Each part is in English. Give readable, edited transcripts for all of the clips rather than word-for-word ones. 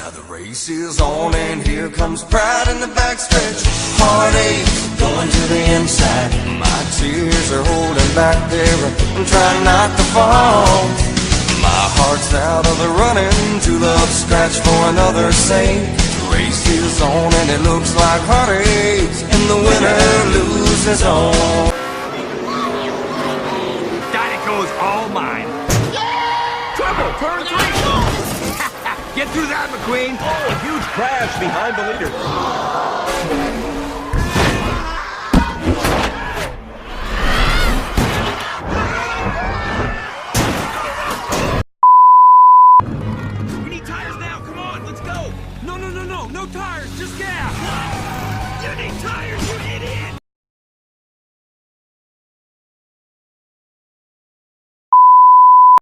Now the race is on and here comes pride in the backstretch. Heartache going to the inside. My tears are holding back there. I'm trying not to fall. My heart's out of the running. True love scratch for another's sake. The race is on and it looks like heartache, and the winner loses all. Dynaco's all mine. Trouble, turn 3. Get through that, McQueen. A huge crash behind the leader. We need tires now. Come on, let's go. No tires, just gas. You need tires, you idiot.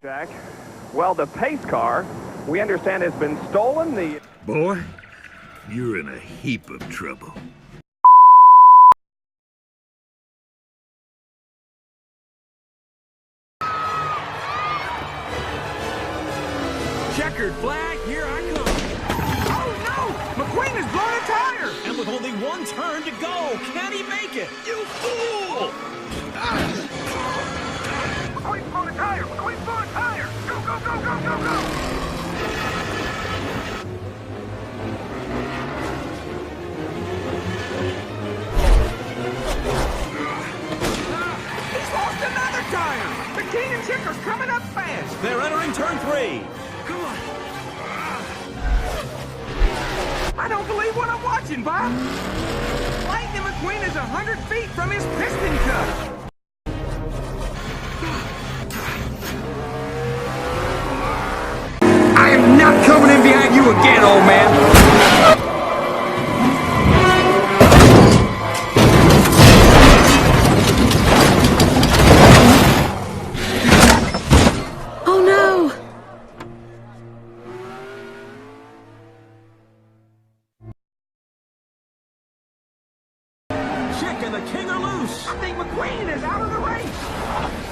Jack, well, the PIXAR, we understand, has been stolen. The Boy, you're in a heap of trouble. Checkered flag, here I come. Oh no! McQueen has blown a tire! And with only one turn to go, can he make it? You fool! McQueen's blown a tire! McQueen's blown a tire! Go! He's lost another tire! The King and Checker's coming up fast! They're entering turn 3. Come on! I don't believe what I'm watching, Bob! Lightning McQueen is 100 feet from his piston cup! I am not coming in behind you again, old man! Oh no! Chick and the King are loose. I think McQueen is out of the race!